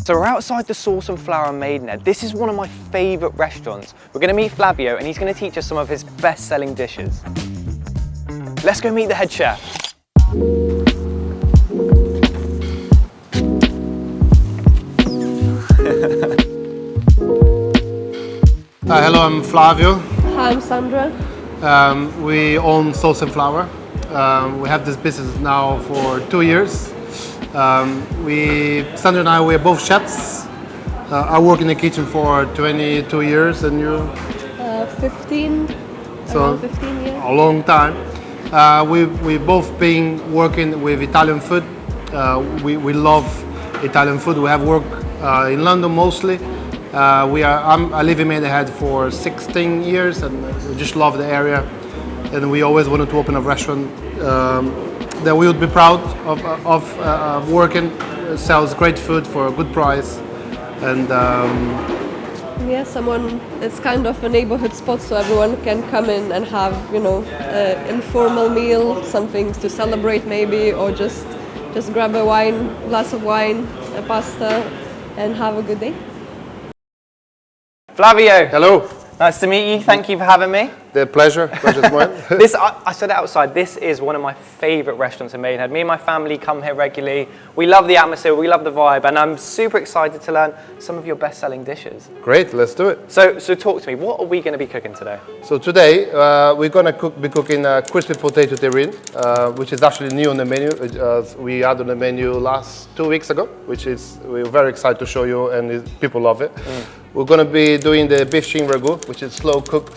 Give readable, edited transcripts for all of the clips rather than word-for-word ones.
So we're outside the Sauce and Flour Maidenhead. This is one of my favourite restaurants. We're going to meet Flavio and he's going to teach us some of his best-selling dishes. Let's go meet the head chef. Hello, I'm Flavio. Hi, I'm Sandra. We own Sauce and Flour. We have this business now for 2 years. Sandra and I, we're both chefs. I work in the kitchen for 22 years and you? 15, so around 15 years. A long time. We both been working with Italian food. We love Italian food. We have worked in London mostly. I live in Maidenhead for 16 years and we just love the area. And we always wanted to open a restaurant that we would be proud of working. Sells great food for a good price. And yeah, it's kind of a neighborhood spot, so everyone can come in and have, informal meal, something to celebrate maybe, or just grab a glass of wine, a pasta, and have a good day. Flavio. hello. Nice to meet you. Thank you for having me. The pleasure's mine. I said it outside, this is one of my favourite restaurants in Maidenhead. Me and my family come here regularly. We love the atmosphere, we love the vibe, and I'm super excited to learn some of your best-selling dishes. Great, let's do it. So talk to me, what are we going to be cooking today? So today we're going to be cooking crispy potato terrine, which is actually new on the menu. We had on the menu last 2 weeks ago, we're very excited to show you, and people love it. We're going to be doing the beef Shin Ragu, which is slow cooked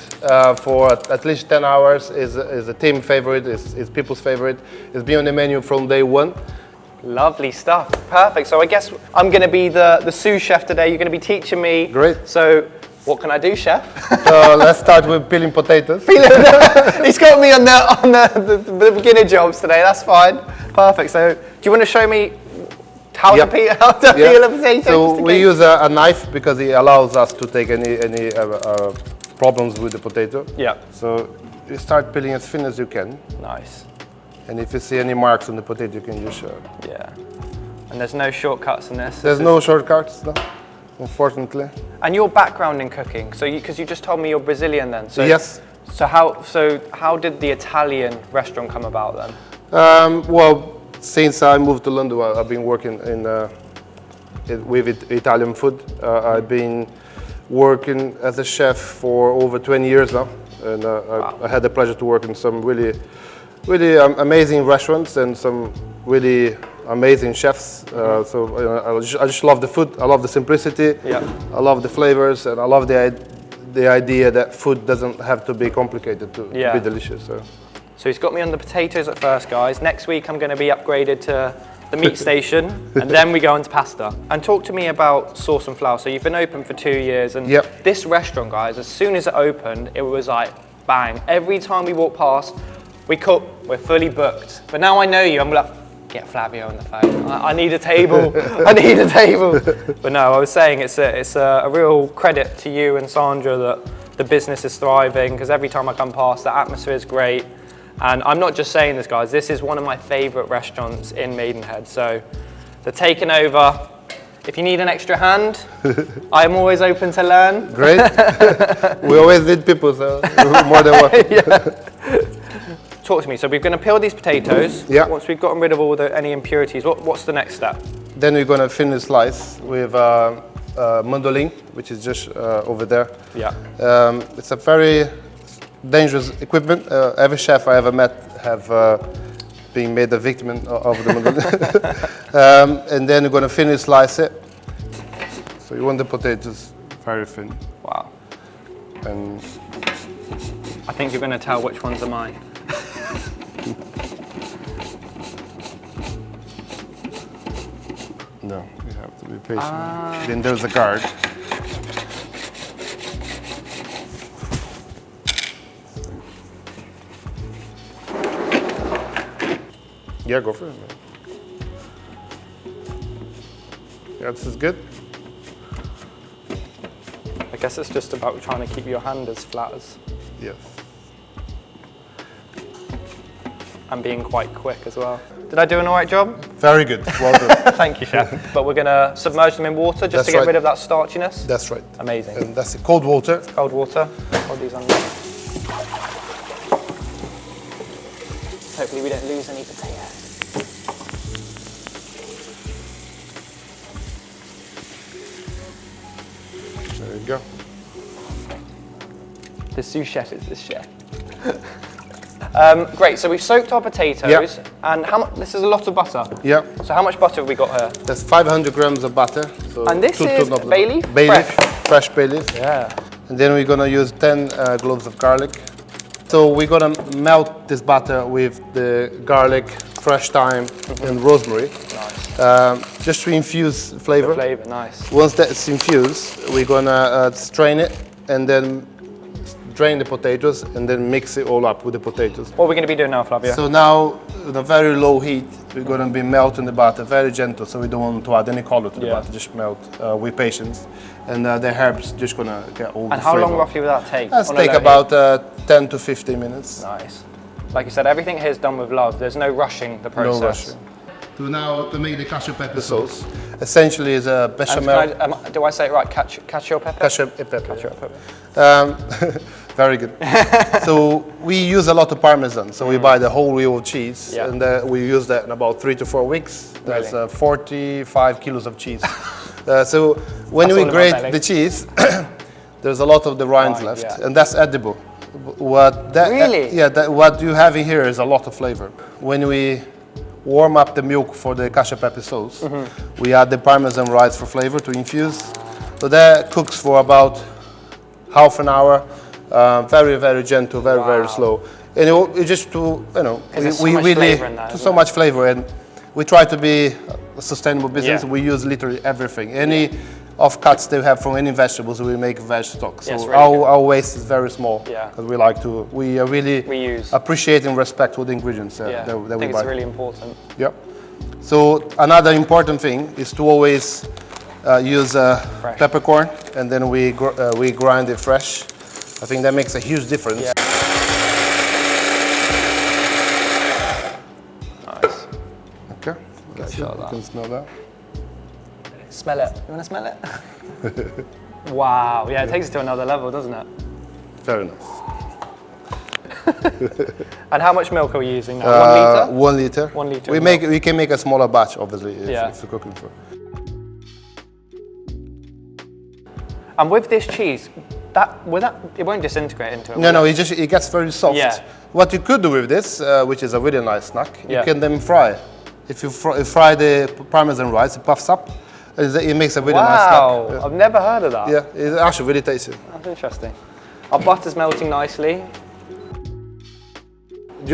for at least 10 hours. Is a team favorite, is people's favorite. It's been on the menu from day one. Lovely stuff, perfect. So I guess I'm going to be the sous chef today. You're going to be teaching me. Great. So what can I do, chef? Let's start with peeling potatoes. He's got me on the beginner jobs today, that's fine. Perfect, so do you want to show me how to peel a potato? So we use a knife because it allows us to take any problems with the potato. Yeah. So you start peeling as thin as you can. Nice. And if you see any marks on the potato, you can just Yeah. And there's no shortcuts in this? There's no shortcuts, no, unfortunately. And your background in cooking, so because you just told me you're Brazilian then. So, yes. So how did the Italian restaurant come about then? Well, since I moved to London, I've been working with Italian food. I've been working as a chef for over 20 years now, and wow. I had the pleasure to work in some really amazing restaurants and some really amazing chefs. So I just love the food. I love the simplicity. Yeah. I love the flavors, and I love the idea that food doesn't have to be complicated to be delicious. So he's got me on the potatoes at first, guys. Next week I'm going to be upgraded to the meat station, and then we go into pasta. And talk to me about Sauce and Flour. So you've been open for 2 years, and this restaurant, guys, as soon as it opened, it was like bang. Every time we walk past, we cook, we're fully booked. But now I know you, I'm like, get Flavio on the phone. I need a table. I need a table. But no, I was saying it's a real credit to you and Sandra that the business is thriving, because every time I come past, the atmosphere is great. And I'm not just saying this, guys, this is one of my favourite restaurants in Maidenhead. So they're taking over. If you need an extra hand, I'm always open to learn. Great. We always need people, so more than welcome. Talk to me. So we're going to peel these potatoes. Yeah. Once we've gotten rid of all any impurities, what's the next step? Then we're going to finish slice with mandolin, which is just over there. Yeah. It's a very dangerous equipment. Every chef I ever met have been made a victim of the mandolin. And then we're going to finish slice it. So you want the potatoes very thin. Wow. And I think you're going to tell which ones are mine. No, you have to be patient. Then there's a guard. Yeah, go for it, man. Yeah, this is good. I guess it's just about trying to keep your hand as flat as... Yes. and being quite quick as well. Did I do an all right job? Very good. Well done. Thank you, chef. But we're going to submerge them in water just to get rid of that starchiness? That's right. Amazing. And that's the cold water. Cold water. Hold these on there. Hopefully we don't lose any potatoes. There you go. The sous chef is the chef. Great, so we've soaked our potatoes, and how much? This is a lot of butter. Yeah. So how much butter have we got here? That's 500 grams of butter. So And this is bay leaf? Bay leaf, fresh bay leaf. Yeah. And then we're gonna use 10 cloves of garlic. So we're gonna melt this butter with the garlic, fresh thyme, and rosemary. Nice. Just to infuse flavor. The flavor, nice. Once that's infused, we're gonna strain it and then drain the potatoes and then mix it all up with the potatoes. What are we going to be doing now, Flavio? So now, at a very low heat, we're going to be melting the butter, very gentle, so we don't want to add any color to the butter, just melt with patience. And the herbs just going to get all the And how flavor. long roughly will that take? That'll take about 10 to 15 minutes. Nice. Like you said, everything here is done with love. There's no rushing the process. No rushing. So now to make the Cacio peppe sauce, essentially is a bechamel. Do I say it right? Cacio peppe? Cacio peppe. Cacio peppe. Very good. So we use a lot of Parmesan. So we buy the whole wheel of cheese, and we use that in about 3 to 4 weeks. That's 45 kilos of cheese. So when we grate the cheese, there's a lot of the rinds left, and that's edible. What you have in here is a lot of flavor. When we warm up the milk for the Cacio peppe sauce, we add the Parmesan rinds for flavor to infuse. So that cooks for about half an hour. Very, very gentle, very slow. And it just to, we really, so much flavor, and we try to be a sustainable business. We use literally everything. Any offcuts they have from any vegetables, we make veg stock. So our waste is very small, because we are really appreciate and respect all the ingredients that we buy. I think it's really important. Yep. So another important thing is to always use peppercorn, and then we grind it fresh. I think that makes a huge difference. Yeah. Nice. Okay. You can smell that. Smell it. You want to smell it? Wow. Yeah, it takes it to another level, doesn't it? Very nice. And how much milk are we using now? 1 liter? 1 liter. We can make a smaller batch, obviously, if you're cooking for. And with this cheese, it won't disintegrate into it. No, it gets very soft. Yeah. What you could do with this, which is a really nice snack, you can then fry. If you fry the Parmesan rice, it puffs up. It makes a really nice snack. Wow, I've never heard of that. Yeah, it's actually really tasty. That's interesting. Our butter's melting nicely.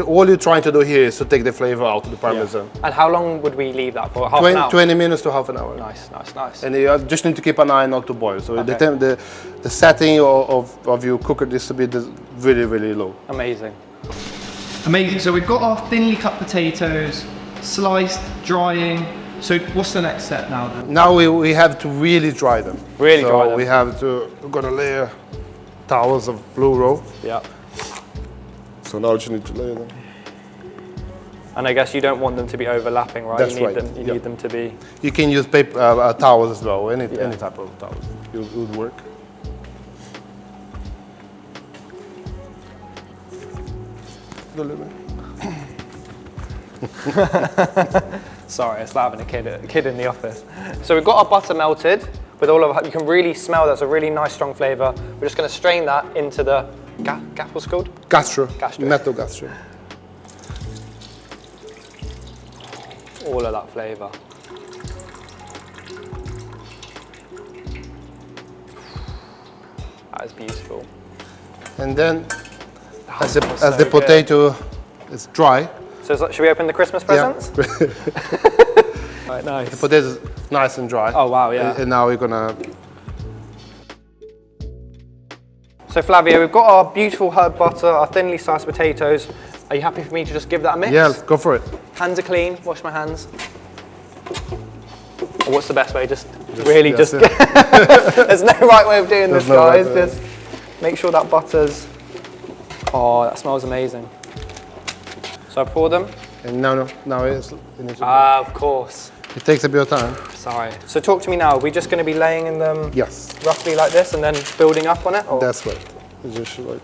All you're trying to do here is to take the flavor out of the Parmesan. And how long would we leave that for? Half an hour? 20 minutes to half an hour. Nice. And you just need to keep an eye not to boil. So the setting of your cooker needs to be really, really low. Amazing. Amazing. So we've got our thinly cut potatoes, sliced, drying. So what's the next step now then? Now we have to really dry them. Really dry them. We're gonna layer towels of blue roll. Yeah. So now you just need to layer them. And I guess you don't want them to be overlapping, right? That's you need right. Them, you need them to be. You can use paper towels as well. Any type of towels. It would work. Sorry, it's like having a kid in the office. So we've got our butter melted with all of. You can really smell that's a really nice strong flavour. We're just going to strain that into the what's it called? Gastro. Metal gastro. All of that flavour. That is beautiful. And then, as the potato is dry. So should we open the Christmas presents? Yeah. Right, nice. The potato is nice and dry. Oh wow, yeah. And now we're gonna. So Flavio, we've got our beautiful herb butter, our thinly sliced potatoes. Are you happy for me to just give that a mix? Yeah, go for it. Hands are clean, wash my hands. Or what's the best way? Just There's no right way of doing this, guys. Just make sure that butter's, oh, that smells amazing. So I pour them? And now it needs to Of course. It takes a bit of time. Sorry. So talk to me now. Are we just going to be laying in them Yes. roughly like this and then building up on it? Or? That's right. It's just right.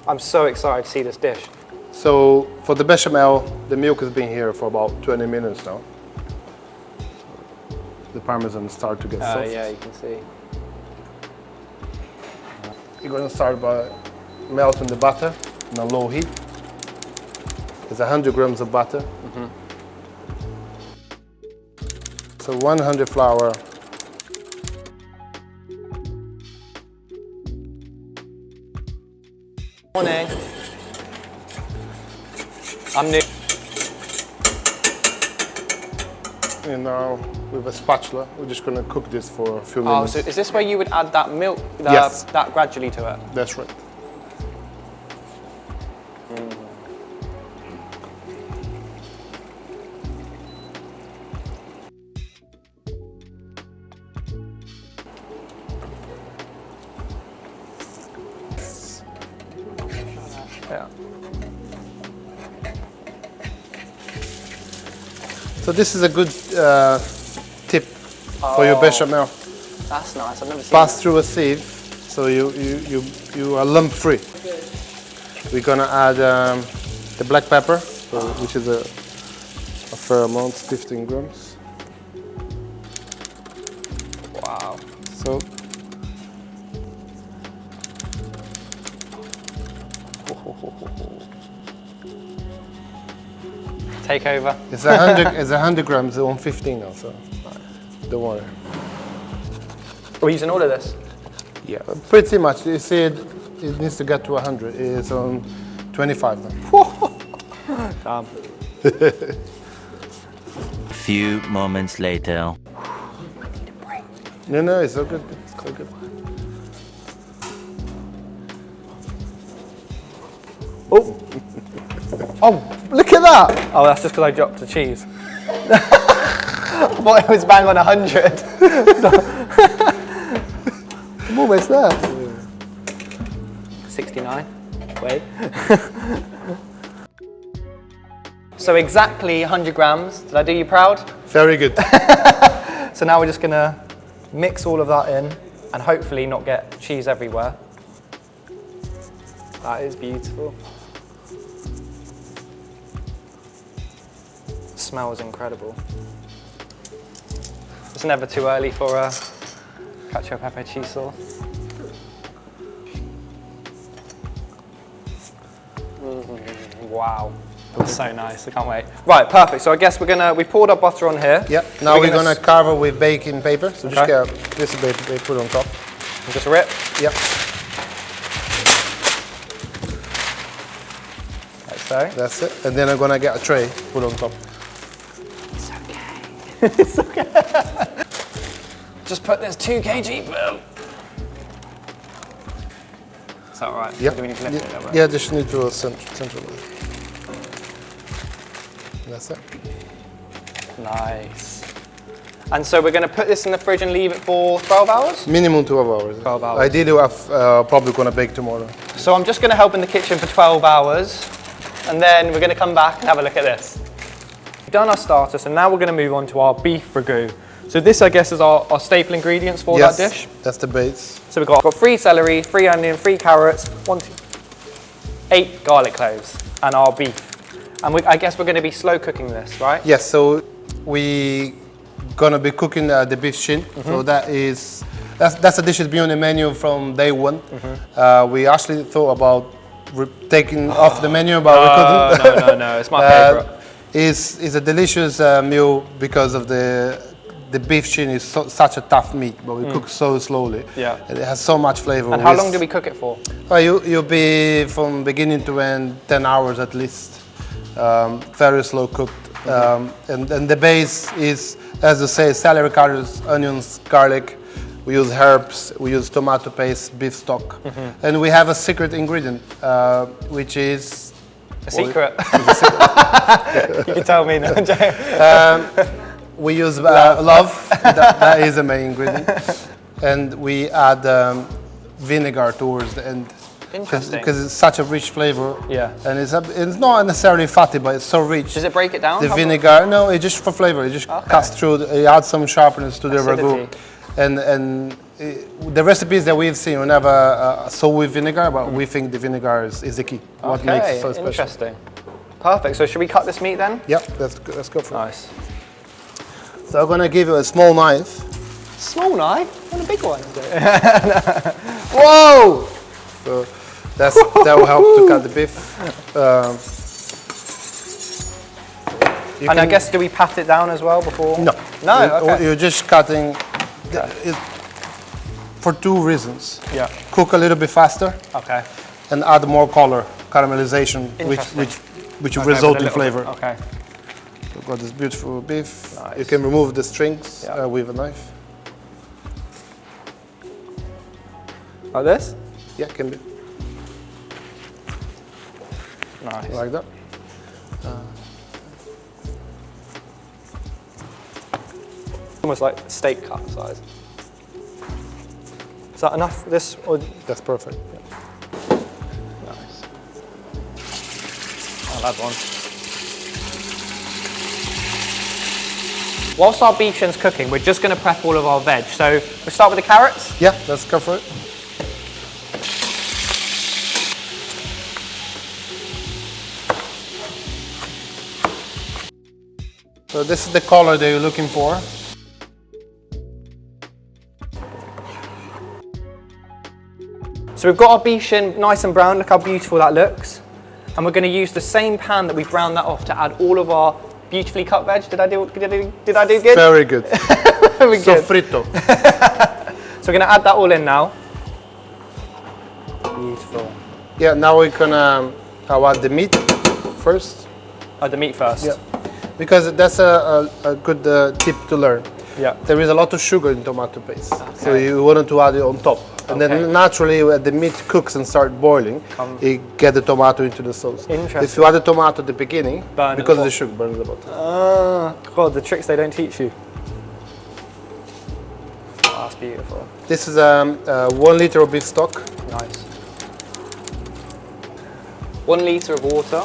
I'm so excited to see this dish. So for the bechamel, the milk has been here for about 20 minutes now. The parmesan starts to get soft. Yeah, you can see. You're going to start by melting the butter on a low heat. It's 100 grams of butter. So 100 flour. Morning. I'm new. And now with a spatula, we're just going to cook this for a few Oh, minutes. so is this where you would add that milk, Yes. that gradually to it? That's right. Yeah. So this is a good tip for your bechamel. That's nice. I've never seen Pass that. through a sieve, so you are lump free. We're gonna add the black pepper, which is a fair amount, 15 grams. Wow. So Take over. it's 100 grams on 15 now, so don't worry. We're using all of this? Yeah, pretty much. You see, it needs to get to 100. It's on 25 now. Damn. Few moments later. No, it's all good. It's all good. Oh. Oh, look at that. Oh, that's just because I dropped the cheese. I thought it was bang on 100. I'm almost there. 69. Wait. So exactly 100 grams. Did I do you proud? Very good. So now we're just gonna mix all of that in and hopefully not get cheese everywhere. That is beautiful. The smell is incredible. It's never too early for a cacio pepe cheese sauce. Wow, that's so nice. I can't wait. Right, perfect. So I guess we poured our butter on here. Yeah. Now we're gonna cover with baking paper. So just get this paper put on top. And just rip. Yep. Like so. That's it. And then I'm gonna get a tray put on top. It's okay. It's okay. Just put this 2 kg. Boom. Is that all right? Yep. Do we need to lift it a little bit? Yeah, just need to central. That's it. Nice. And so we're going to put this in the fridge and leave it for 12 hours? Minimum 12 hours. 12 hours. Ideally, I'm probably gonna bake tomorrow. So I'm just going to help in the kitchen for 12 hours and then we're going to come back and have a look at this. We've done our starter, so now we're going to move on to our beef ragu. So this, I guess, is our staple ingredients for that dish. That's the base. So we've got 3 celery, 3 onion, 3 carrots, 8 garlic cloves, and our beef. And I guess we're going to be slow cooking this, right? Yes, so we gonna be cooking the beef shin. So that's a dish that's been on the menu from day one. We actually thought about taking off the menu, but we couldn't. No, it's my favorite. It's a delicious meal because of the beef shin is such a tough meat, but we cook so slowly. Yeah. And it has so much flavor. And how long do we cook it for? You'll be from beginning to end 10 hours at least. Very slow cooked. And the base is, as I say, celery, carrots, onions, garlic. We use herbs, we use tomato paste, beef stock. And we have a secret ingredient, which is... A secret? You can tell me now, Jay. We use love, that is the main ingredient. And we add vinegar towards the end. Interesting. Because it's such a rich flavor. Yeah. And it's not necessarily fatty, but it's so rich. Does it break it down? The vinegar, no, it's just for flavor. It just cuts through. It adds some sharpness to the ragu. And the recipes that we've seen, we never saw with vinegar, but we think the vinegar is the key. What makes it so special. Interesting. Perfect. So should we cut this meat then? Yep, let's go for it. Nice. So I'm gonna give you a small knife. Small knife? What a big one. Whoa! So that will help to cut the beef. And I guess, do we pat it down as well before? No. No, okay. You're just cutting it for two reasons. Yeah. Cook a little bit faster. Okay. And add more color, caramelization, which will result in flavor. Okay. So I've got this beautiful beef. Nice. You can remove the strings with a knife. Like this? Yeah, can be. Nice. Like that. Almost like steak cut size. Is that enough? This or that's perfect. Yeah. Nice. I'll add one. Whilst our beef shin's cooking, we're just going to prep all of our veg. So we start with the carrots. Yeah, let's go for it. So this is the color that you're looking for. So we've got our beef shin nice and brown, look how beautiful that looks. And we're going to use the same pan that we browned that off to add all of our beautifully cut veg. Did I do good? Very good. Very good. Soffritto. So we're going to add that all in now. Beautiful. Yeah, now we're gonna add the meat first. Oh, the meat first. Yeah, because that's a good tip to learn. Yeah. There is a lot of sugar in tomato paste, so you want to add it on top. And then naturally, when the meat cooks and starts boiling, you get the tomato into the sauce. Interesting. If you add the tomato at the beginning, because of the sugar, burns the bottom. God, the tricks they don't teach you. Oh, that's beautiful. This is 1 liter of beef stock. Nice. 1 liter of water.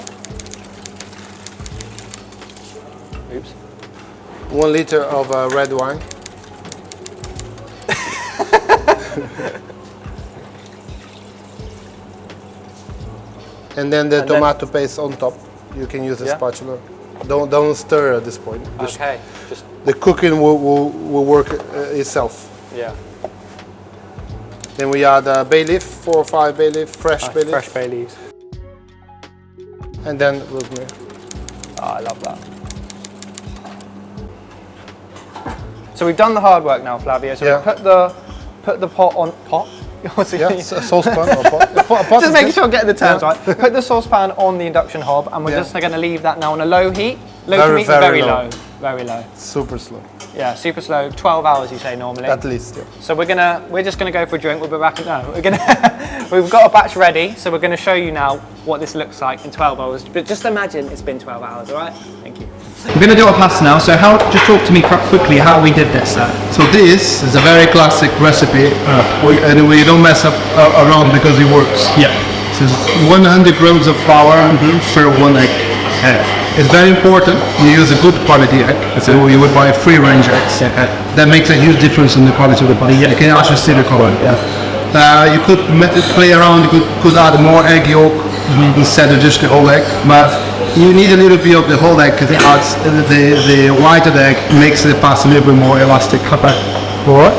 Oops. 1 liter of red wine. And then the tomato paste on top. You can use a spatula. Don't stir at this point. Okay. The cooking will work itself. Yeah. Then we add bay leaf, 4 or 5 bay leaf, fresh bay leaf. Fresh bay leaves. And then rosemary. Oh, I love that. So we've done the hard work now, Flavio. So we put the pot on pot. What's it? Yeah, saucepan or pot. Just making sure I'm getting the terms right. Put the saucepan on the induction hob, and we're just going to leave that now on a low heat. Very low. Very low. Super slow. Yeah, super slow. 12 hours, you say normally. At least, yeah. So we're just gonna go for a drink. We'll be back. We've got a batch ready, so we're gonna show you now what this looks like in 12 hours. But just imagine it's been 12 hours, all right? Thank you. We're gonna do our pasta now. So just talk to me quickly how we did this. So this is a very classic recipe, and we don't mess up around because it works. Yeah. So it's 100 grams of flour per 1 egg. It's very important you use a good quality egg. So you would buy free-range eggs. That makes a huge difference in the quality of the pasta. You can actually see the color. You could play around. You could add more egg yolk instead of just the whole egg. But you need a little bit of the whole egg because it adds the white of the egg makes the pasta a little bit more elastic. Alright.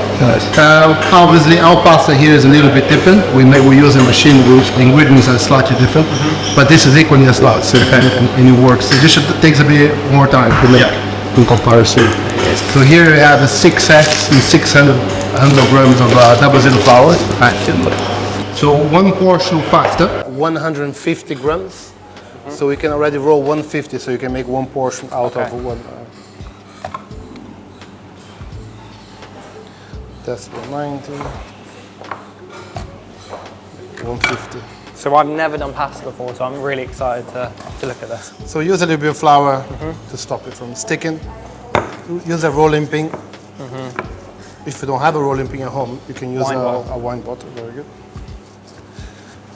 Obviously, our pasta here is a little bit different. We use a machine which the ingredients are slightly different, but this is equally as loud, so and it works. It just takes a bit more time to make in comparison. So here we have 6 eggs and 600 grams of double zero flour. So 1 portion of pasta. 150 grams. So we can already roll 150, so you can make 1 portion out of one. That's 190, 150. So I've never done pasta before, so I'm really excited to look at this. So use a little bit of flour to stop it from sticking. Use a rolling pin. If you don't have a rolling pin at home, you can use a wine bottle. Very good.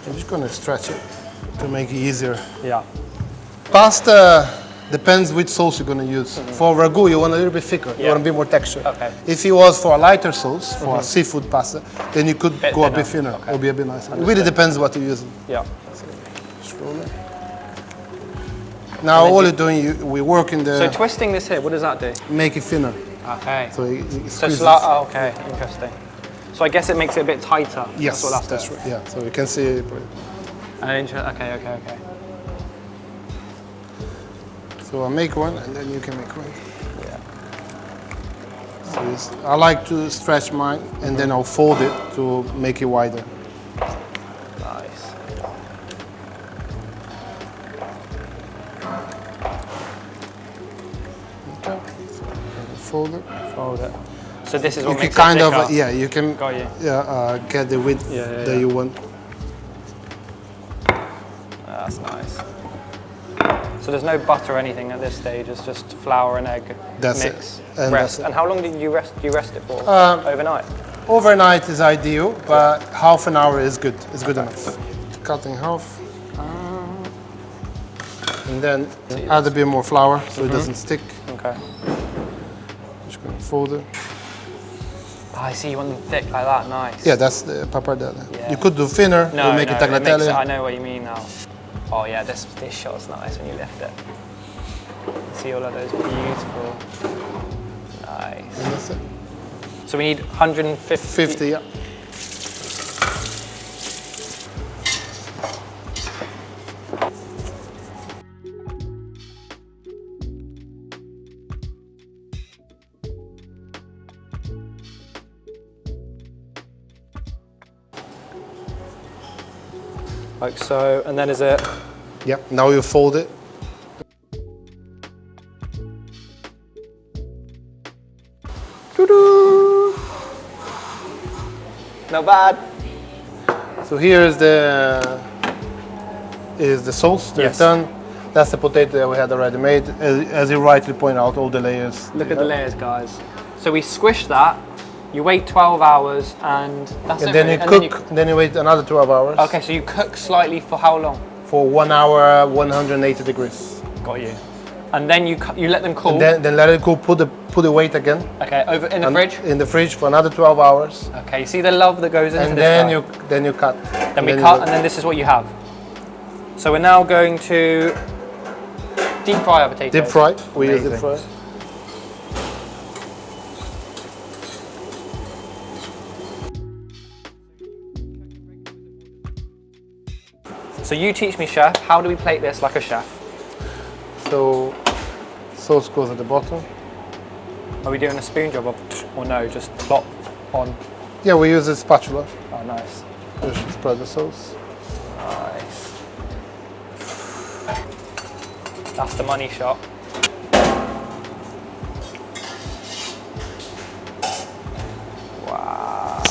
I'm just gonna stretch it to make it easier. Yeah. Pasta depends which sauce you're gonna use. For ragu, you want a little bit thicker. You want a bit more texture. Okay. If it was for a lighter sauce, for a seafood pasta, then you could go a bit thinner. Okay. It'll be a bit nicer. It really depends what you're using. Yeah. Just roll it. Now all you're doing, we work in the So twisting this here, what does that do? make it thinner. Okay. So it So squeezes. okay, interesting. So I guess it makes it a bit tighter. Yes, That's what that's right. Yeah, so you can see it. Okay. So I make one, and then you can make one. Yeah. So I like to stretch mine, and then I'll fold it to make it wider. Nice. Okay. So fold it. Fold it. So this is You what can makes kind it of, thicker. yeah, you can Got you. get the width that you want. That's nice. So there's no butter or anything at this stage. It's just flour and egg That's it. mix. And Rest. that's it. And how long did you rest? Do you rest it for? Overnight. Overnight is ideal, but half an hour is good. It's good enough. Cut in half. And then add a bit more flour so it doesn't stick. Okay. Just gonna fold it. Oh, I see you want them thick like that. Nice. Yeah, that's the pappardelle. Yeah. You could do thinner, No, make it it makes tagliatelle. I know what you mean now. Oh yeah, this shot's nice when you lift it. See all of those beautiful. Nice. And that's it. So we need 150. 50, yeah. Like so, and then is it? Yep. Now you fold it. Not bad. So here is the sauce. They're Yes. done. That's the potato that we had already made. As you rightly point out, all the layers. Look at the layers, guys. So we squish that. You wait 12 hours, and that's it. And then really. you cook. Then you wait another 12 hours. Okay, so you cook slightly for how long? For 1 hour, 180 degrees. Got you. And then you let them cool. And then let it cool. Put the weight again. Okay, over in the fridge. In the fridge for another 12 hours. Okay, you see the love that goes into And this then guy? you cut. Then we cut, and then this is what you have. So we're now going to deep fry our potatoes. Deep fry. We use deep Amazing. fry. So you teach me, chef, how do we plate this like a chef? So sauce goes at the bottom. Are we doing a spoon job or no, just plop on? Yeah, we use a spatula. Oh, nice. Just spread the sauce. Nice. That's the money shot. Wow.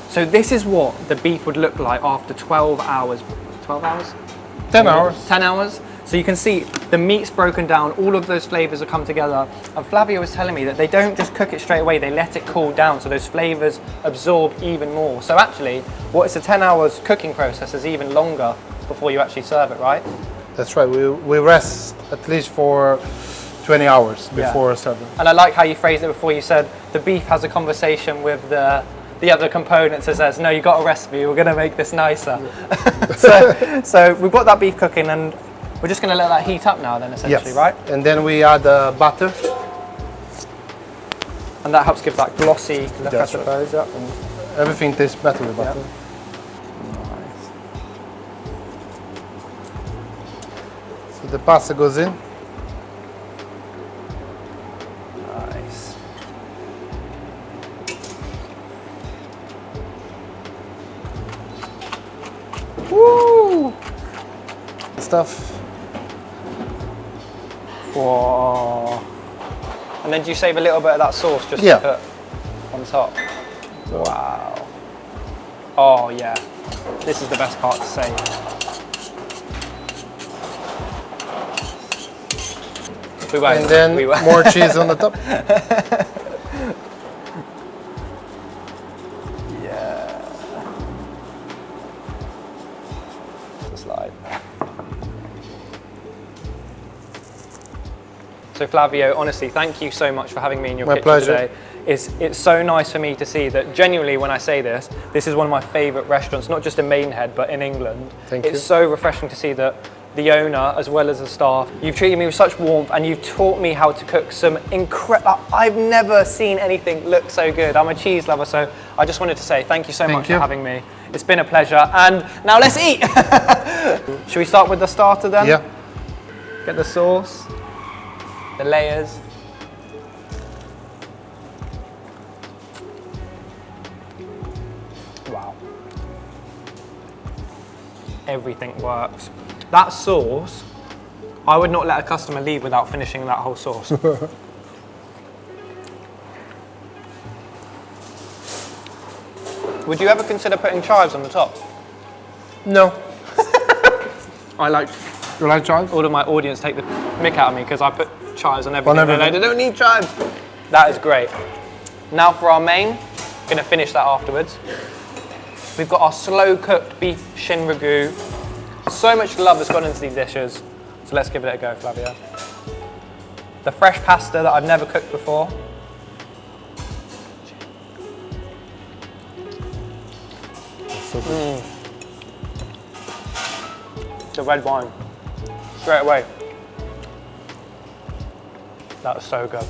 So this is what the beef would look like after 12 hours. 12 hours? 10 hours. 10 hours. So you can see the meat's broken down, all of those flavors have come together. And Flavio was telling me that they don't just cook it straight away, they let it cool down so those flavors absorb even more. So actually, what is a 10 hours cooking process is even longer before you actually serve it, right? That's right. We rest at least for 20 hours before serving. And I like how you phrased it before. You said the beef has a conversation with the other components and says, no, you got a recipe, we're gonna make this nicer. so we've got that beef cooking and we're just going to let that heat up now then, essentially, Yes. right? And then we add butter. And that helps give that glossy look, I That's right. suppose. Yep. Everything tastes better with butter. Nice. So the pasta goes in. Nice. Woo! Stuff. Whoa. And then do you save a little bit of that sauce just Yeah. to put on top? Wow. Oh yeah. This is the best part to save. We won't. And then we won't. more cheese on the top. So Flavio, honestly, thank you so much for having me in your My kitchen pleasure. today. It's so nice for me to see that genuinely when I say this is one of my favourite restaurants, not just in Maidenhead, but in England. Thank you. It's so refreshing to see that the owner, as well as the staff, you've treated me with such warmth and you've taught me how to cook some incredible, I've never seen anything look so good. I'm a cheese lover, so I just wanted to say thank you so much for having me. It's been a pleasure, and now let's eat. Should we start with the starter then? Yeah. Get the sauce, the layers. Wow. Everything works. That sauce, I would not let a customer leave without finishing that whole sauce. Would you ever consider putting chives on the top? No. I like. You like chives? All of my audience take the mick out of me because I put chives on everything. everything. They don't need chives. That is great. Now for our main, gonna finish that afterwards. We've got our slow cooked beef Shin Ragu. So much love has gone into these dishes. So let's give it a go, Flavio. The fresh pasta that I've never cooked before. So good. The red wine, straight away. That was so good.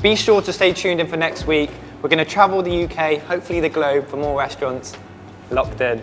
Be sure to stay tuned in for next week. We're going to travel the UK, hopefully the globe, for more restaurants. Locked in.